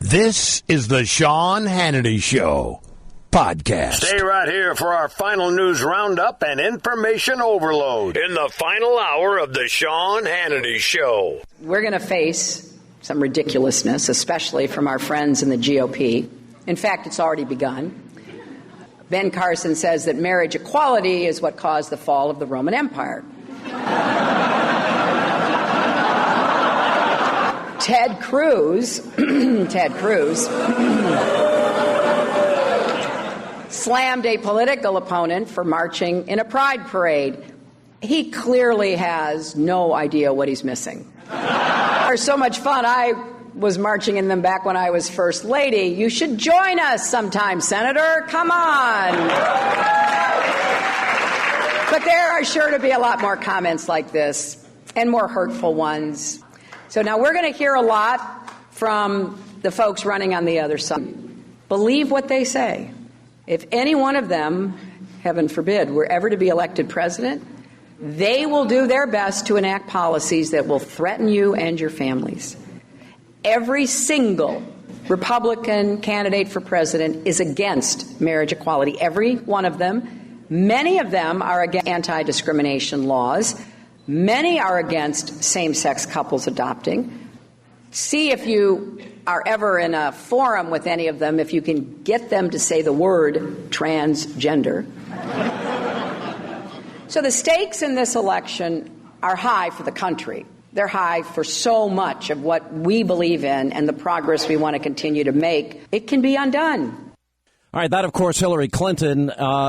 This is the Sean Hannity Show podcast. Stay right here for our final news roundup and information overload in the final hour of the Sean Hannity Show. We're going to face some ridiculousness, especially from our friends in the GOP. In fact, it's already begun. Ben Carson says that marriage equality is what caused the fall of the Roman Empire. Ted Cruz slammed a political opponent for marching in a pride parade. He clearly has no idea what he's missing. They're so much fun. I was marching in them back when I was First Lady. You should join us sometime, Senator. Come on. But there are sure to be a lot more comments like this and more hurtful ones. So now we're going to hear a lot from the folks running on the other side. Believe what they say. If any one of them, heaven forbid, were ever to be elected president, they will do their best to enact policies that will threaten you and your families. Every single Republican candidate for president is against marriage equality. Every one of them. Many of them are against anti-discrimination laws. Many are against same-sex couples adopting. See if you are ever in a forum with any of them, if you can get them to say the word transgender. So the stakes in this election are high for the country. They're high for so much of what we believe in and the progress we want to continue to make. It can be undone. All right, that, of course, Hillary Clinton.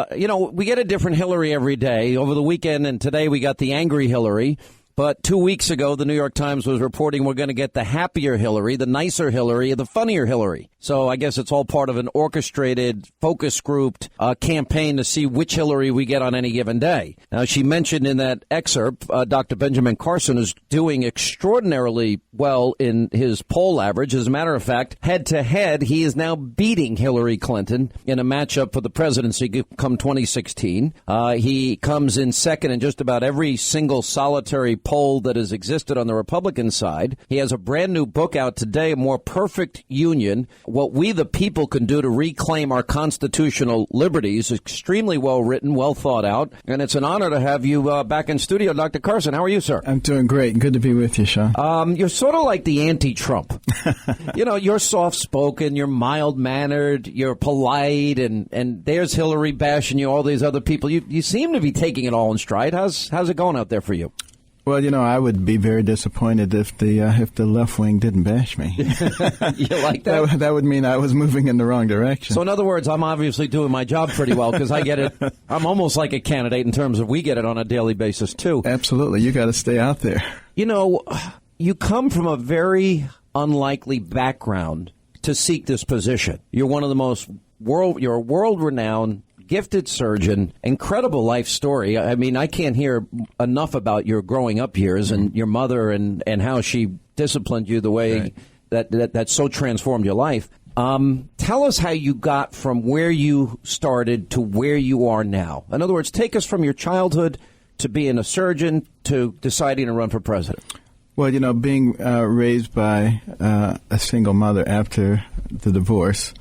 We get a different Hillary every day. Over the weekend and today we got the angry Hillary. But 2 weeks ago, the New York Times was reporting we're going to get the happier Hillary, the nicer Hillary, the funnier Hillary. So I guess it's all part of an orchestrated, focus-grouped campaign to see which Hillary we get on any given day. Now, she mentioned in that excerpt, Dr. Benjamin Carson is doing extraordinarily well in his poll average. As a matter of fact, head-to-head, he is now beating Hillary Clinton in a matchup for the presidency come 2016. He comes in second in just about every single solitary poll that has existed on the Republican side. He has a brand new book out today, A More Perfect Union, What We the People Can Do to Reclaim Our Constitutional Liberties. Extremely well written, well thought out. And it's an honor to have you back in studio. Dr. Carson, how are you, sir? I'm doing great. Good to be with you, Sean. You're sort of like the anti-Trump. You're soft-spoken, you're mild-mannered, you're polite, and there's Hillary bashing you, all these other people. You seem to be taking it all in stride. How's it going out there for you? Well, I would be very disappointed if the left wing didn't bash me. You like that? That would mean I was moving in the wrong direction. So in other words, I'm obviously doing my job pretty well because I get it. I'm almost like a candidate in terms of we get it on a daily basis, too. Absolutely. You got to stay out there. You come from a very unlikely background to seek this position. You're one of the you're a world-renowned, gifted surgeon, incredible life story. I mean, I can't hear enough about your growing up years and your mother and how she disciplined you the way that so transformed your life. Tell us how you got from where you started to where you are now. In other words, take us from your childhood to being a surgeon to deciding to run for president. Well, being raised by a single mother after the divorce,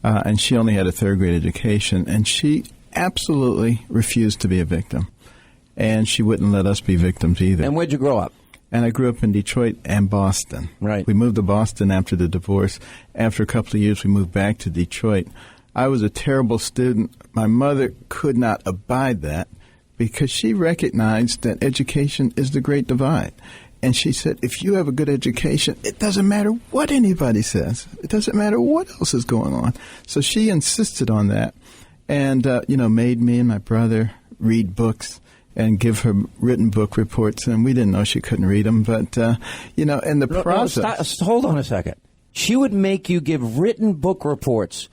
and she only had a third-grade education, and she absolutely refused to be a victim. And she wouldn't let us be victims either. And where'd you grow up? And I grew up in Detroit and Boston. Right. We moved to Boston after the divorce. After a couple of years, we moved back to Detroit. I was a terrible student. My mother could not abide that because she recognized that education is the great divide. And she said, if you have a good education, it doesn't matter what anybody says. It doesn't matter what else is going on. So she insisted on that and, made me and my brother read books and give her written book reports. And we didn't know she couldn't read them. But, in the process. Hold on a second. She would make you give written book reports.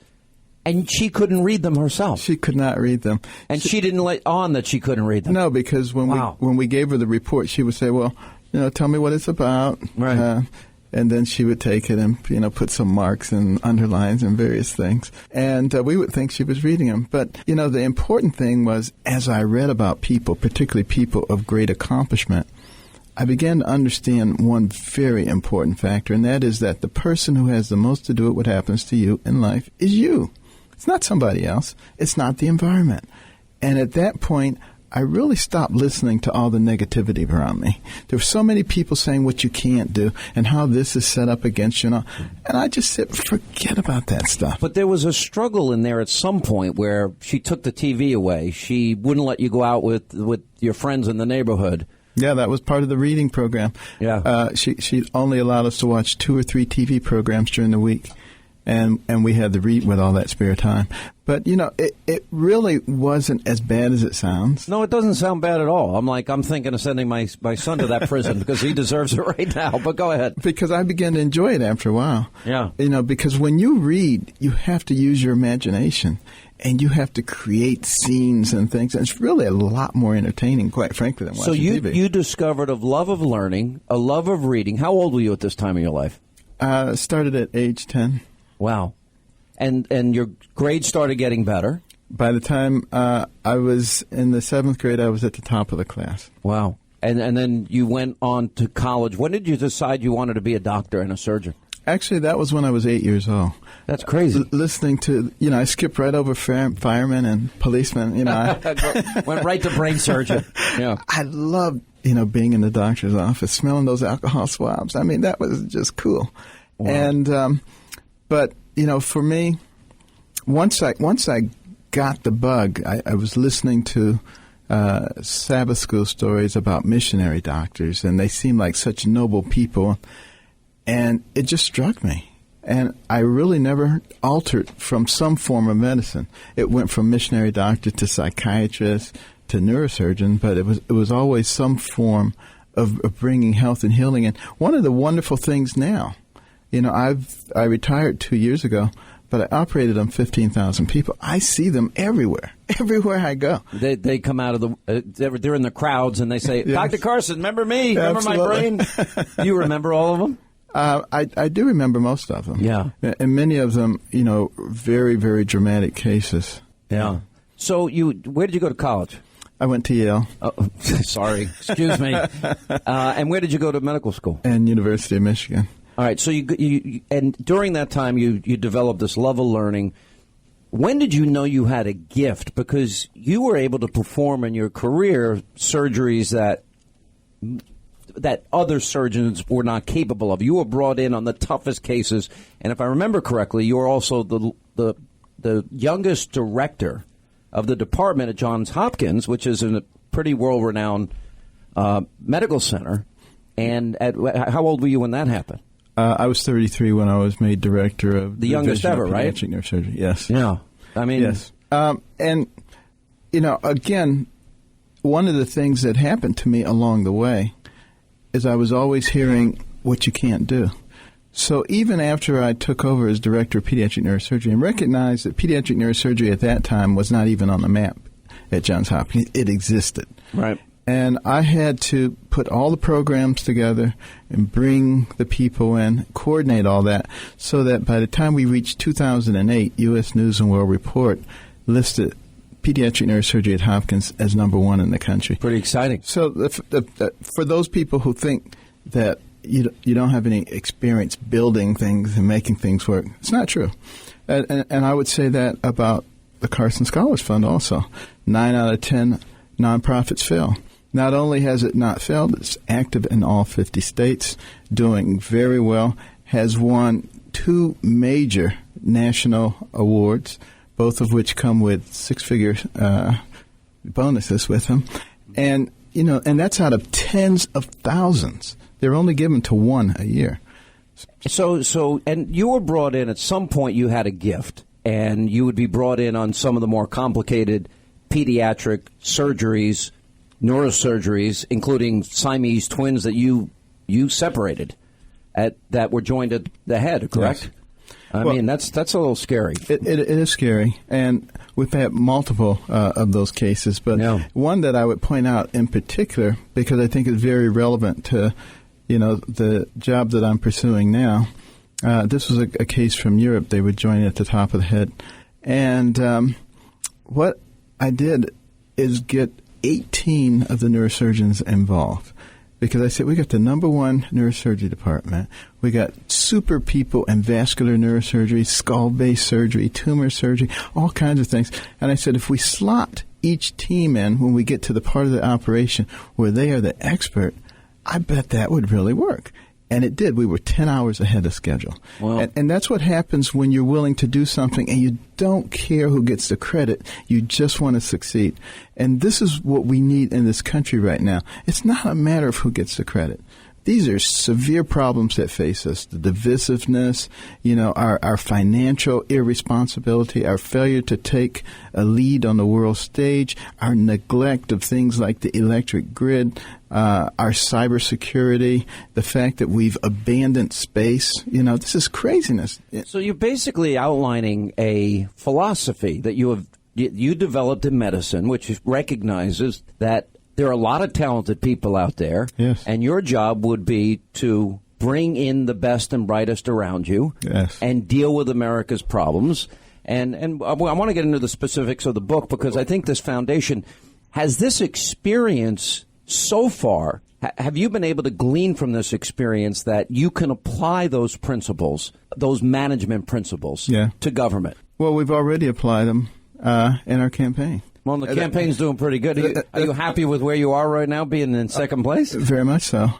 And she couldn't read them herself. She could not read them. And she didn't let on that she couldn't read them. No, because when we gave her the report, she would say, well, tell me what it's about. Right. And then she would take it and, put some marks and underlines and various things. And we would think she was reading them. But, the important thing was, as I read about people, particularly people of great accomplishment, I began to understand one very important factor, and that is that the person who has the most to do with what happens to you in life is you. It's not somebody else. It's not the environment. And at that point, I really stopped listening to all the negativity around me. There were so many people saying what you can't do and how this is set up against you. And I just said, forget about that stuff. But there was a struggle in there at some point where she took the TV away. She wouldn't let you go out with your friends in the neighborhood. Yeah, that was part of the reading program. Yeah. She only allowed us to watch 2 or 3 TV programs during the week. And we had to read with all that spare time. But, it really wasn't as bad as it sounds. No, it doesn't sound bad at all. I'm thinking of sending my son to that prison because he deserves it right now. But go ahead. Because I began to enjoy it after a while. Yeah. Because when you read, you have to use your imagination. And you have to create scenes and things. And it's really a lot more entertaining, quite frankly, than watching TV. So you discovered a love of learning, a love of reading. How old were you at this time in your life? Started at age 10. Wow. And your grades started getting better? By the time I was in the 7th grade, I was at the top of the class. Wow. And then you went on to college. When did you decide you wanted to be a doctor and a surgeon? Actually, that was when I was 8 years old. That's crazy. Listening to, I skipped right over firemen and policemen. Went right to brain surgeon. Yeah. I loved, being in the doctor's office, smelling those alcohol swabs. I mean, that was just cool. Wow. And, but, for me, once I got the bug, I was listening to Sabbath school stories about missionary doctors, and they seemed like such noble people. And it just struck me. And I really never altered from some form of medicine. It went from missionary doctor to psychiatrist to neurosurgeon, but it was always some form of bringing health and healing. And one of the wonderful things now, I retired 2 years ago, but I operated on 15,000 people. I see them everywhere I go. They come out of they're in the crowds and they say, yes. Dr. Carson, remember me? Remember Absolutely. my brain? You remember all of them? I do remember most of them. Yeah. And many of them, very, very dramatic cases. Yeah. So where did you go to college? I went to Yale. Oh, sorry. Excuse me. And where did you go to medical school? And University of Michigan. All right. So you and during that time you developed this love of learning. When did you know you had a gift? Because you were able to perform in your career surgeries that other surgeons were not capable of. You were brought in on the toughest cases, and if I remember correctly, you were also the youngest director of the department at Johns Hopkins, which is a pretty world-renowned medical center. And how old were you when that happened? I was 33 when I was made director of the youngest ever, right? Pediatric neurosurgery. Yes. Yeah. I mean, yes. And again, one of the things that happened to me along the way is I was always hearing what you can't do. So even after I took over as director of pediatric neurosurgery and recognized that pediatric neurosurgery at that time was not even on the map at Johns Hopkins, it existed. Right. And I had to put all the programs together and bring the people in, coordinate all that, so that by the time we reached 2008, U.S. News and World Report listed pediatric neurosurgery at Hopkins as #1 in the country. Pretty exciting. So for those people who think that you don't have any experience building things and making things work, it's not true. And I would say that about the Carson Scholars Fund also. 9 out of 10 nonprofits fail. Not only has it not failed, it's active in all 50 states, doing very well, has won 2 major national awards, both of which come with 6-figure bonuses with them. And, and that's out of tens of thousands. They're only given to 1 a year. So, and you were brought in at some point. You had a gift, and you would be brought in on some of the more complicated pediatric surgeries, neurosurgeries, including Siamese twins that you separated that were joined at the head. Correct? Yes. I mean, that's a little scary. It is scary, and we've had multiple of those cases. But one that I would point out in particular, because I think is very relevant to, the job that I'm pursuing now. This was a case from Europe. They were joined at the top of the head, and what I did is get 18 of the neurosurgeons involved. because I said, we got the number one neurosurgery department. We got super people in vascular neurosurgery, skull-based surgery, tumor surgery, all kinds of things. And I said, if we slot each team in when we get to the part of the operation where they are the expert, I bet that would really work. And it did. We were 10 hours ahead of schedule. Wow. And that's what happens when you're willing to do something and you don't care who gets the credit. You just want to succeed. And this is what we need in this country right now. It's not a matter of who gets the credit. These are severe problems that face us. The divisiveness, our financial irresponsibility, our failure to take a lead on the world stage, our neglect of things like the electric grid, our cybersecurity, the fact that we've abandoned space. This is craziness. So you're basically outlining a philosophy that you developed in medicine, which recognizes that there are a lot of talented people out there, yes, and your job would be to bring in the best and brightest around you, yes, and deal with America's problems. And I want to get into the specifics of the book because I think this foundation has this experience so far. Have you been able to glean from this experience that you can apply those principles, those management principles, to government? Well, we've already applied them in our campaign. Well, the campaign's doing pretty good. Are you happy with where you are right now, being in second place? Very much so.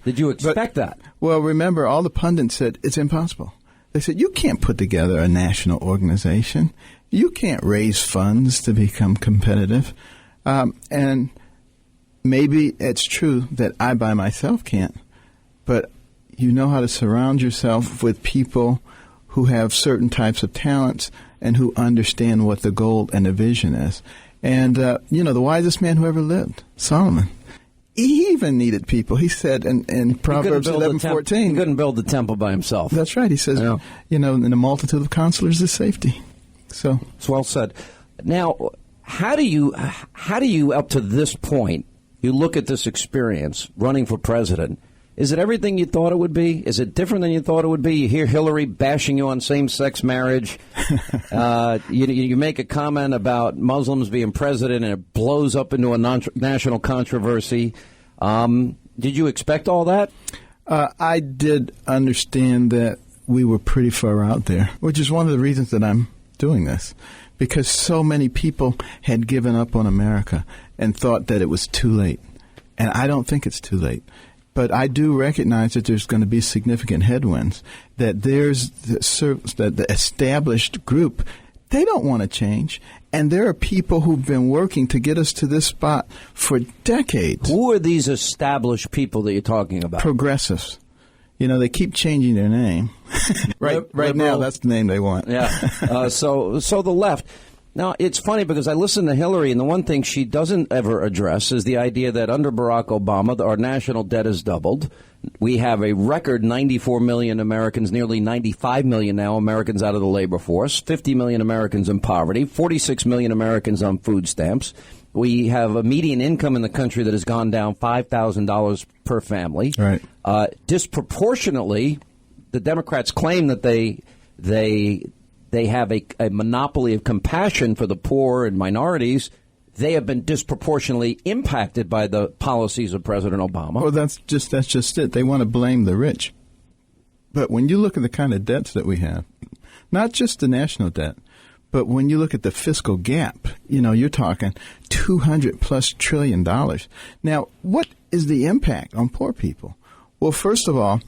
Did you expect that? Well, remember, all the pundits said it's impossible. They said, you can't put together a national organization. You can't raise funds to become competitive. And maybe it's true that I by myself can't. But you know how to surround yourself with people who have certain types of talents and who understand what the goal and the vision is. And, the wisest man who ever lived, Solomon, he even needed people. He said in Proverbs 11:14. He couldn't build the temple by himself. That's right. He says, in the multitude of counselors is safety. So it's well said. Now, how do you, up to this point, you look at this experience running for president? Is it everything you thought it would be? Is it different than you thought it would be? You hear Hillary bashing you on same-sex marriage. You make a comment about Muslims being president, and it blows up into a national controversy. Did you expect all that? I did understand that we were pretty far out there, which is one of the reasons that I'm doing this, because so many people had given up on America and thought that it was too late. And I don't think it's too late. But I do recognize that there's going to be significant headwinds, that there's the established group, they don't want to change. And there are people who've been working to get us to this spot for decades. Who are these established people that you're talking about? Progressives. They keep changing their name. right now, that's the name they want. Yeah. So the left. Now, it's funny because I listen to Hillary, and the one thing she doesn't ever address is the idea that under Barack Obama, our national debt has doubled. We have a record 94 million Americans, nearly 95 million now Americans out of the labor force, 50 million Americans in poverty, 46 million Americans on food stamps. We have a median income in the country that has gone down $5,000 per family. Right. Disproportionately, the Democrats claim that they have a monopoly of compassion for the poor and minorities. They have been disproportionately impacted by the policies of President Obama. Well, that's just it. They want to blame the rich. But when you look at the kind of debts that we have, not just the national debt, but when you look at the fiscal gap, you're talking $200+ trillion. Now, what is the impact on poor people? Well, first of all,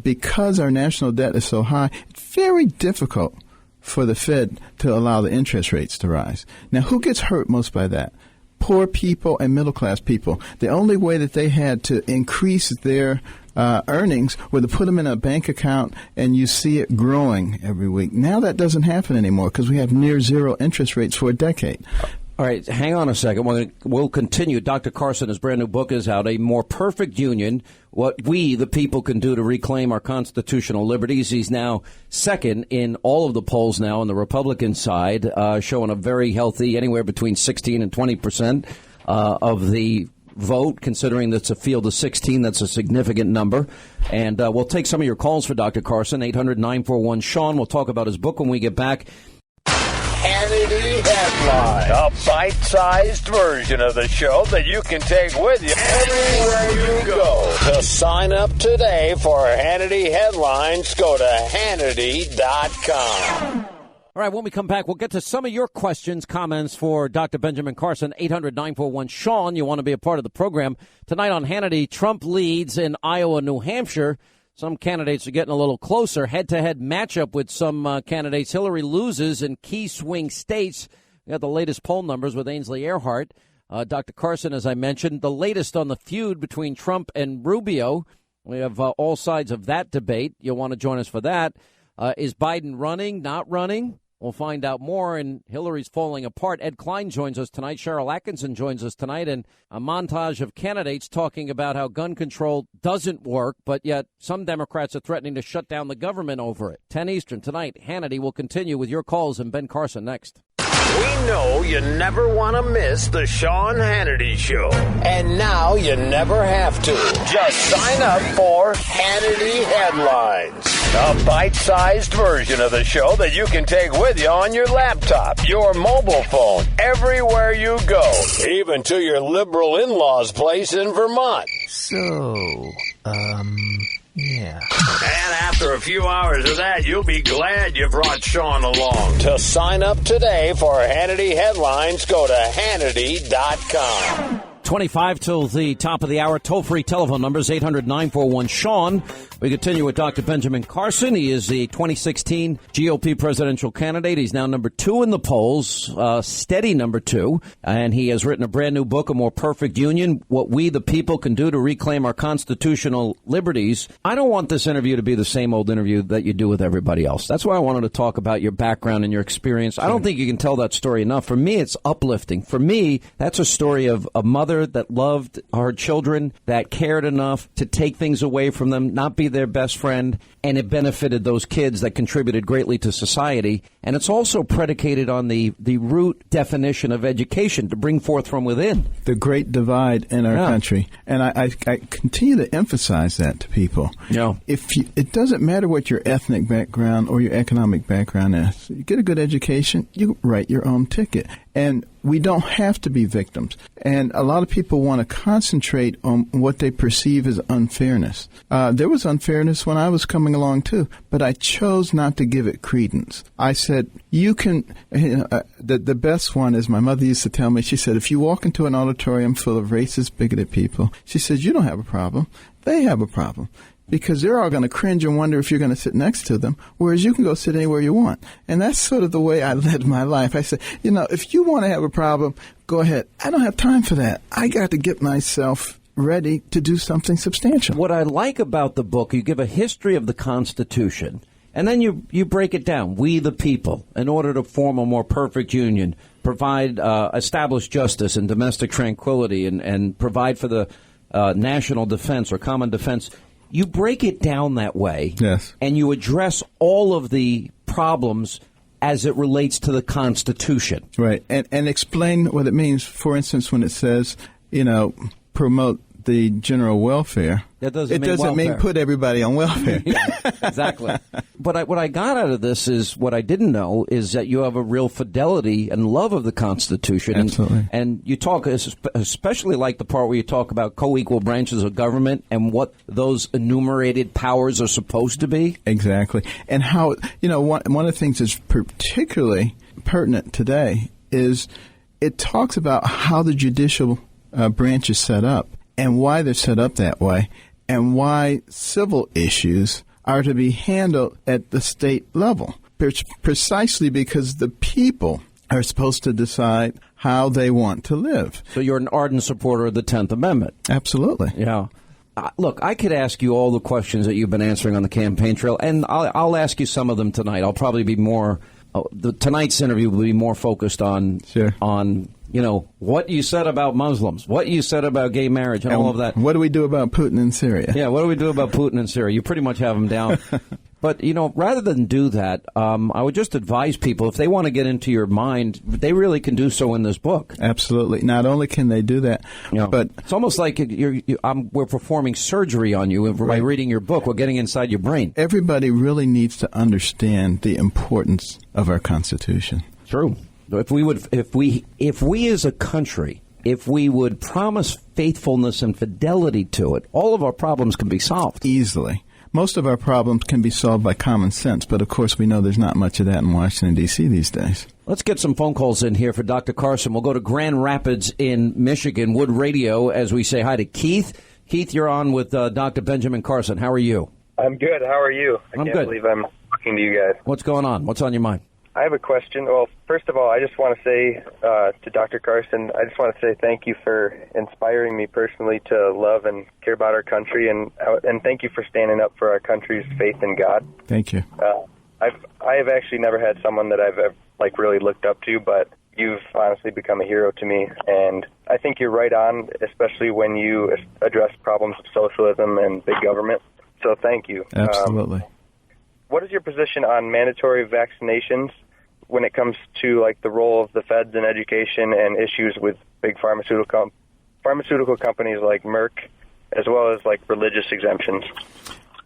because our national debt is so high, it's very difficult for the Fed to allow the interest rates to rise. Now, who gets hurt most by that? Poor people and middle-class people. The only way that they had to increase their earnings were to put them in a bank account, and you see it growing every week. Now that doesn't happen anymore because we have near zero interest rates for a decade. All right, hang on a second. We'll continue. Dr. Carson, his brand new book is out, A More Perfect Union, What We, the People, Can Do to Reclaim Our Constitutional Liberties. He's now second in all of the polls now on the Republican side, showing a very healthy, anywhere between 16 and 20% of the vote, considering that's a field of 16. That's a significant number. And we'll take some of your calls for Dr. Carson, 800-941-SEAN. We'll talk about his book when we get back. Hannity Headline, a bite-sized version of the show that you can take with you everywhere you go. To sign up today for Hannity Headlines, go to Hannity.com. All right, when we come back, we'll get to some of your questions, comments for Dr. Benjamin Carson, 800-941-SEAN. You want to be a part of the program. Tonight on Hannity, Trump leads in Iowa, New Hampshire. Some candidates are getting a little closer. Head-to-head matchup with some candidates. Hillary loses in key swing states. We got the latest poll numbers with Ainsley Earhart. Dr. Carson, as I mentioned, the latest on the feud between Trump and Rubio. We have all sides of that debate. You'll want to join us for that. Is Biden running, not running? We'll find out more, and Hillary's falling apart. Ed Klein joins us tonight. Cheryl Atkinson joins us tonight, and a montage of candidates talking about how gun control doesn't work, but yet some Democrats are threatening to shut down the government over it. 10 Eastern tonight. Hannity will continue with your calls and Ben Carson next. We know you never want to miss the Sean Hannity Show. And now you never have to. Just sign up for Hannity Headlines, a bite-sized version of the show that you can take with you on your laptop, your mobile phone, everywhere you go, even to your liberal in-laws' place in Vermont. Yeah. And after a few hours of that, you'll be glad you brought Sean along. To sign up today for Hannity Headlines, go to Hannity.com. 25 till the top of the hour. Toll-free telephone numbers, 800-941-SEAN. We continue with Dr. Benjamin Carson. He is the 2016 GOP presidential candidate. He's now number 2 in the polls, steady number 2. And he has written a brand new book, A More Perfect Union, What We the People Can Do to Reclaim Our Constitutional Liberties. I don't want this interview to be the same old interview that you do with everybody else. That's why I wanted to talk about your background and your experience. I don't think you can tell that story enough. For me, it's uplifting. For me, that's a story of a mother that loved her children, that cared enough to take things away from them, not be their best friend, and it benefited those kids that contributed greatly to society. And it's also predicated on the root definition of education, to bring forth from within. The great divide in our country. And I continue to emphasize that to people. Yeah. It doesn't matter what your ethnic background or your economic background is. You get a good education, you write your own ticket. And we don't have to be victims. And a lot of people want to concentrate on what they perceive as unfairness. There was unfairness when I was coming along, too, but I chose not to give it credence. I said, you can, the best one is my mother used to tell me, she said, if you walk into an auditorium full of racist, bigoted people, she says, you don't have a problem. They have a problem. Because they're all going to cringe and wonder if you're going to sit next to them, whereas you can go sit anywhere you want. And that's sort of the way I led my life. I said, if you want to have a problem, go ahead. I don't have time for that. I got to get myself ready to do something substantial. What I like about the book, you give a history of the Constitution, and then you break it down. We the people, in order to form a more perfect union, provide, establish justice and domestic tranquility, and provide for the national defense or common defense. You break it down that way, yes, and you address all of the problems as it relates to the Constitution. Right, and explain what it means. For instance, when it says, promote the general welfare, it doesn't mean put everybody on welfare. Yeah, exactly. But what I got out of this is, what I didn't know is that you have a real fidelity and love of the Constitution. Absolutely. And you talk, especially like the part where you talk about co-equal branches of government and what those enumerated powers are supposed to be. Exactly. And how, one of the things that's particularly pertinent today is it talks about how the judicial branch is set up and why they're set up that way, and why civil issues are to be handled at the state level, precisely because the people are supposed to decide how they want to live. So you're an ardent supporter of the 10th Amendment. Absolutely. Yeah. Look, I could ask you all the questions that you've been answering on the campaign trail, and I'll ask you some of them tonight. I'll probably be more tonight's interview will be more focused on what you said about Muslims, what you said about gay marriage, and all of that. What do we do about Putin in Syria? Yeah, what do we do about Putin in Syria? You pretty much have them down. But, rather than do that, I would just advise people, if they want to get into your mind, they really can do so in this book. Absolutely. Not only can they do that, but it's almost like we're performing surgery on you by reading your book. We're getting inside your brain. Everybody really needs to understand the importance of our Constitution. True. If we as a country, if we would promise faithfulness and fidelity to it, all of our problems can be solved. Easily. Most of our problems can be solved by common sense, but of course we know there's not much of that in Washington, D.C. these days. Let's get some phone calls in here for Dr. Carson. We'll go to Grand Rapids in Michigan, Wood Radio, as we say hi to Keith. Keith, you're on with Dr. Benjamin Carson. How are you? I'm good. How are you? I can't believe I'm talking to you guys. What's going on? What's on your mind? I have a question. Well, first of all, I just want to say to Dr. Carson, I just want to say thank you for inspiring me personally to love and care about our country, and thank you for standing up for our country's faith in God. Thank you. I have actually never had someone that I've ever, really looked up to, but you've honestly become a hero to me, and I think you're right on, especially when you address problems of socialism and big government. So thank you. Absolutely. What is your position on mandatory vaccinations when it comes to the role of the feds in education and issues with big pharmaceutical companies like Merck, as well as religious exemptions?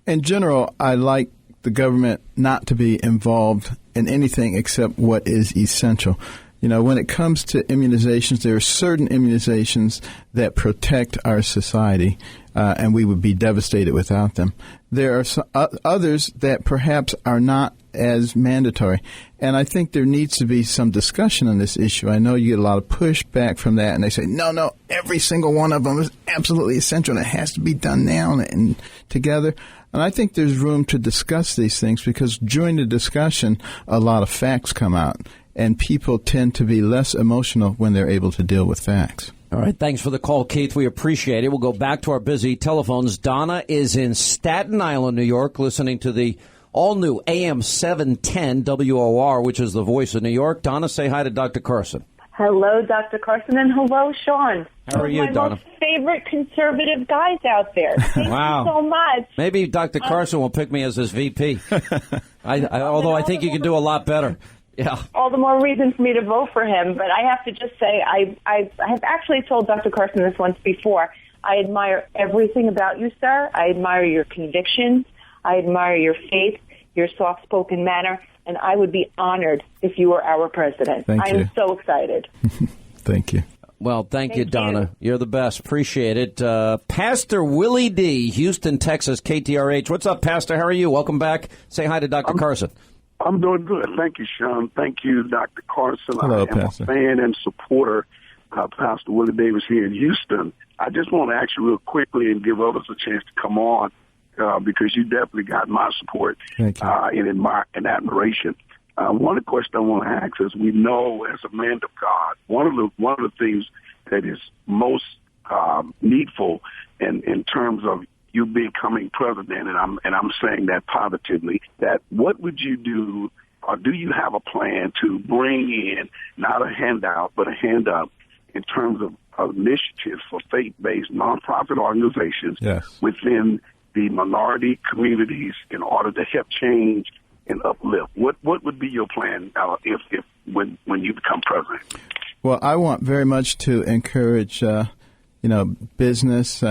In general, I like the government not to be involved in anything except what is essential. When it comes to immunizations, there are certain immunizations that protect our society, and we would be devastated without them. There are others that perhaps are not as mandatory, and I think there needs to be some discussion on this issue. I know you get a lot of pushback from that, and they say, no, every single one of them is absolutely essential, and it has to be done now and together. And I think there's room to discuss these things because during the discussion, a lot of facts come out. And people tend to be less emotional when they're able to deal with facts. All right. Thanks for the call, Keith. We appreciate it. We'll go back to our busy telephones. Donna is in Staten Island, New York, listening to the all-new AM 710 WOR, which is the voice of New York. Donna, say hi to Dr. Carson. Hello, Dr. Carson, and hello, Sean. How are you, Donna? Most favorite conservative guys out there. Thank wow. you so much. Maybe Dr. Carson will pick me as his VP. Although I think you can do a lot better. Yeah. All the more reason for me to vote for him. But I have to just say, I have actually told Dr. Carson this once before. I admire everything about you, sir. I admire your convictions. I admire your faith, your soft-spoken manner, and I would be honored if you were our president. Thank you. I'm so excited. Thank you. Well, thank you, Donna. You're the best. Appreciate it. Pastor Willie D., Houston, Texas, KTRH. What's up, Pastor? How are you? Welcome back. Say hi to Dr. Carson. I'm doing good. Thank you, Sean. Thank you, Dr. Carson. Hello, I am Pastor. a fan and supporter of Pastor Willie Davis here in Houston. I just want to ask you real quickly and give others a chance to come on because you definitely got my support and admiration. One of the questions I want to ask is, we know as a man of God, one of the things that is most needful in terms of you becoming president, and I'm saying that positively, that what would you do, or do you have a plan to bring in not a handout but a hand up in terms of initiatives for faith-based nonprofit organizations within the minority communities in order to help change and uplift? What would be your plan when you become president? Well, I want very much to encourage business,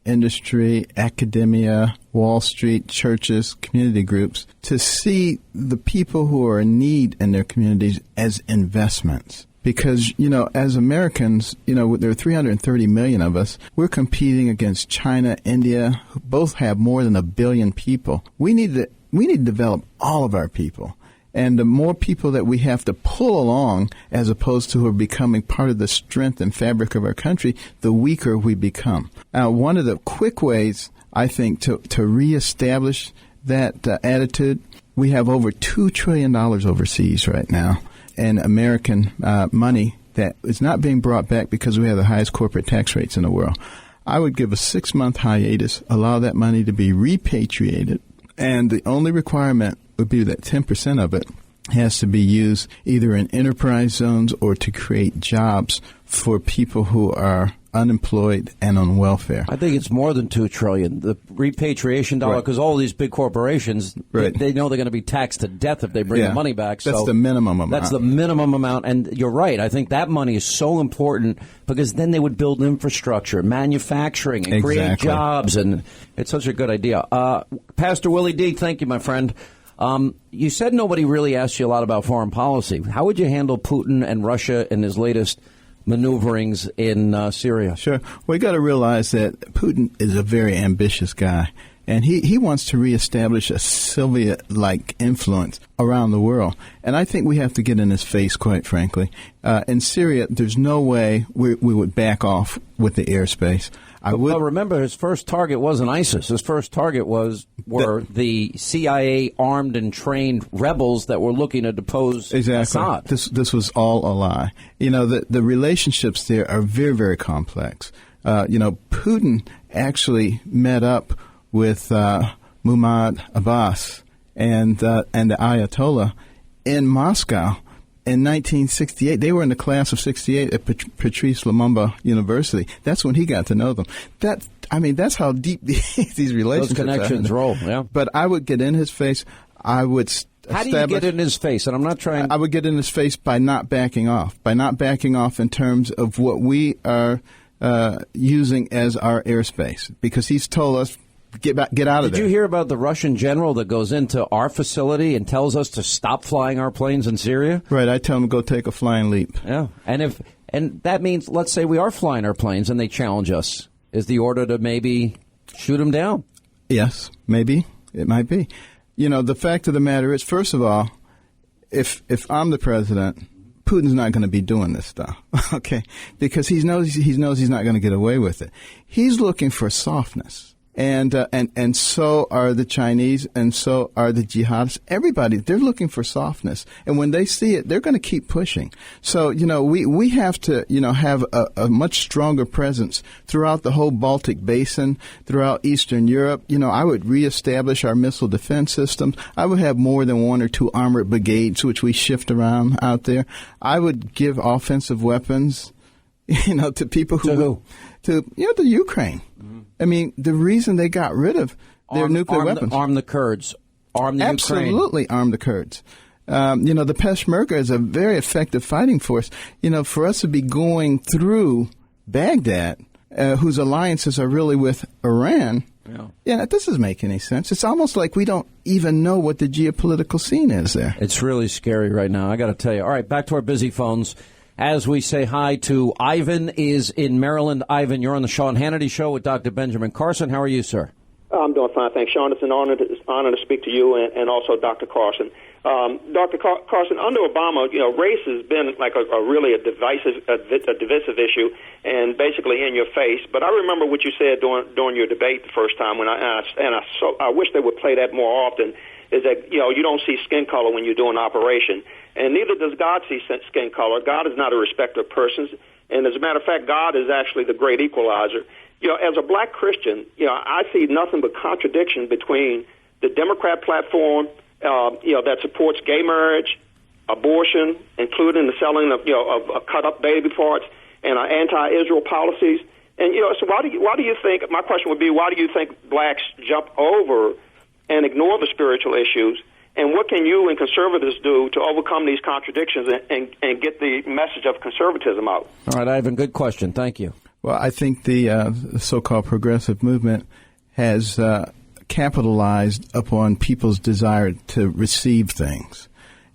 industry, academia, Wall Street, churches, community groups to see the people who are in need in their communities as investments. Because, as Americans, there are 330 million of us. We're competing against China, India, who both have more than 1 billion people. We need to develop all of our people. And the more people that we have to pull along as opposed to who are becoming part of the strength and fabric of our country, the weaker we become. Now, one of the quick ways, I think, to reestablish that attitude, we have over $2 trillion overseas right now in American money that is not being brought back because we have the highest corporate tax rates in the world. I would give a 6-month hiatus, allow that money to be repatriated, and the only requirement would be that 10% of it has to be used either in enterprise zones or to create jobs for people who are unemployed and on welfare. I think it's more than $2 trillion. The repatriation dollar, because all these big corporations, they know they're going to be taxed to death if they bring the money back. That's the minimum amount. That's the minimum amount. And you're right. I think that money is so important because then they would build infrastructure, manufacturing, and create jobs. And it's such a good idea. Pastor Willie D., thank you, my friend. You said nobody really asked you a lot about foreign policy. How would you handle Putin and Russia in his latest maneuverings in Syria? Sure. We got to realize that Putin is a very ambitious guy, and he wants to reestablish a Soviet-like influence around the world. And I think we have to get in his face, quite frankly. In Syria, there's no way we would back off with the airspace. Well, remember, his first target wasn't ISIS. His first target were the CIA armed and trained rebels that were looking to depose Assad. This was all a lie. You know, the relationships there are very, very complex. Putin actually met up with Muhammad Abbas and the Ayatollah in Moscow in 1968. They were in the class of 68 at Patrice Lumumba University. That's when he got to know them. That's how deep these relationships Those connections roll, yeah. But I would get in his face. I would How do you get in his face? And I'm not trying... I would get in his face by not backing off. By not backing off in terms of what we are using as our airspace. Because he's told us, get out of there. Did you hear about the Russian general that goes into our facility and tells us to stop flying our planes in Syria? Right. I tell him to go take a flying leap. Yeah. And that means, let's say we are flying our planes and they challenge us. Is the order to maybe shoot them down? Yes, maybe. It might be. You know, the fact of the matter is, first of all, if I'm the president, Putin's not going to be doing this stuff, okay? Because he knows he's not going to get away with it. He's looking for softness. And so are the Chinese, and so are the jihadists. Everybody, they're looking for softness. And when they see it, they're going to keep pushing. So, we have to, have a much stronger presence throughout the whole Baltic Basin, throughout Eastern Europe. I would reestablish our missile defense systems. I would have more than one or two armored brigades, which we shift around out there. I would give offensive weapons, to people to the Ukraine. Mm-hmm. I mean, the reason they got rid of their nuclear weapons. Arm the Kurds. Arm the Ukraine. Absolutely arm the Kurds. The Peshmerga is a very effective fighting force. For us to be going through Baghdad, whose alliances are really with Iran, that doesn't make any sense. It's almost like we don't even know what the geopolitical scene is there. It's really scary right now, I got to tell you. All right, back to our busy phones. As we say hi to Ivan is in Maryland. Ivan, you're on the Sean Hannity Show with Dr. Benjamin Carson. How are you, sir? I'm doing fine, thanks, Sean. It's an honor to speak to you and also Dr. Carson. Dr. Carson, under Obama, race has been like a really divisive issue and basically in your face. But I remember what you said during your debate the first time I wish they would play that more often. Is that you don't see skin color when you're doing an operation. And neither does God see skin color. God is not a respecter of persons. And as a matter of fact, God is actually the great equalizer. As a black Christian, I see nothing but contradiction between the Democrat platform, that supports gay marriage, abortion, including the selling of cut-up baby parts, and anti-Israel policies. And, so why do you think, my question would be, why do you think blacks jump over and ignore the spiritual issues? And what can you and conservatives do to overcome these contradictions and get the message of conservatism out? All right, Ivan, good question. Thank you. Well, I think the so-called progressive movement has capitalized upon people's desire to receive things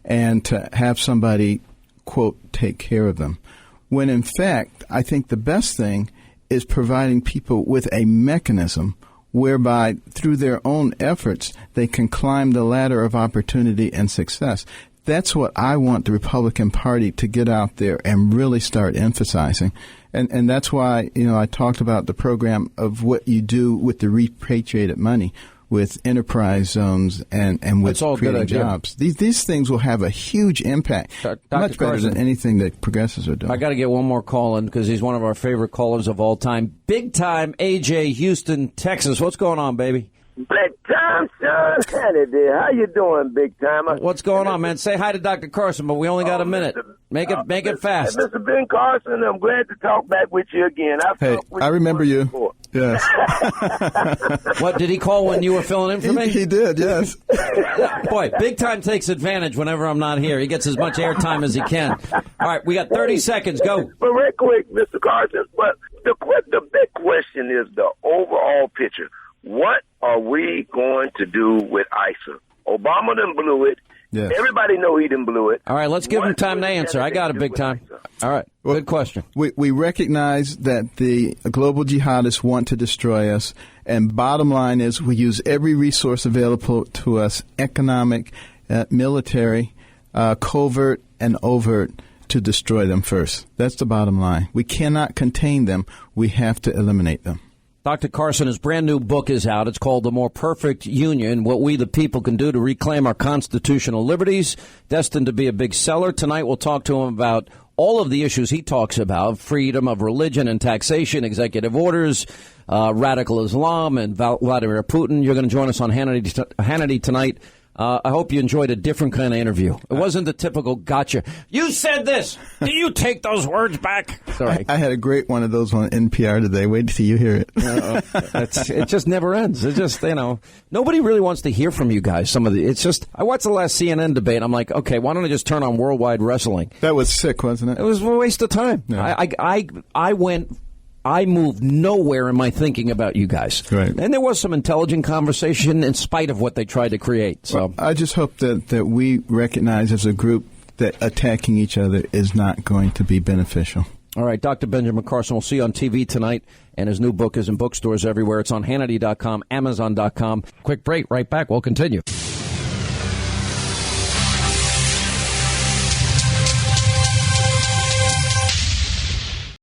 and to have somebody, quote, take care of them. When, in fact, I think the best thing is providing people with a mechanism whereby through their own efforts they can climb the ladder of opportunity and success. That's what I want the Republican Party to get out there and really start emphasizing. And that's why, I talked about the program of what you do with the repatriated money, with enterprise zones and with creating jobs. These things will have a huge impact, much better than anything that progressives are doing. I got to get one more call in because he's one of our favorite callers of all time. Big time AJ, Houston, Texas. What's going on, baby? Big time, Sean Hannity. How you doing, big timer? What's going on, man? Say hi to Dr. Carson, but we only got a minute. Make it fast. Mr. Ben Carson, I'm glad to talk back with you again. I remember you. Yes. What, did he call when you were filling in for me? He did, yes. Boy, Big Time takes advantage whenever I'm not here. He gets as much airtime as he can. All right, we got 30 seconds. Go. But real quick, Mr. Carson, but the big question is the overall picture. What are we going to do with ISA? Obama done blew it. Yes. Everybody know he done blew it. All right, let's give him time to answer. I got it, big time. All right, good question. We recognize that the global jihadists want to destroy us, and bottom line is we use every resource available to us, economic, military, covert, and overt, to destroy them first. That's the bottom line. We cannot contain them. We have to eliminate them. Dr. Carson, his brand new book is out. It's called The More Perfect Union, What We the People Can Do to Reclaim Our Constitutional Liberties, destined to be a big seller. Tonight we'll talk to him about all of the issues he talks about: freedom of religion and taxation, executive orders, radical Islam, and Vladimir Putin. You're going to join us on Hannity tonight. I hope you enjoyed a different kind of interview. It wasn't the typical gotcha. You said this. Do you take those words back? Sorry. I had a great one of those on NPR today. Wait till you hear it. It just never ends. It just, nobody really wants to hear from you guys. It's just, I watched the last CNN debate. I'm like, okay, why don't I just turn on Worldwide Wrestling? That was sick, wasn't it? It was a waste of time. Yeah. I moved nowhere in my thinking about you guys. Right. And there was some intelligent conversation in spite of what they tried to create. So well, I just hope that we recognize as a group that attacking each other is not going to be beneficial. All right, Dr. Benjamin Carson, we'll see you on TV tonight, and his new book is in bookstores everywhere. It's on Hannity.com, Amazon.com. Quick break, right back. We'll continue.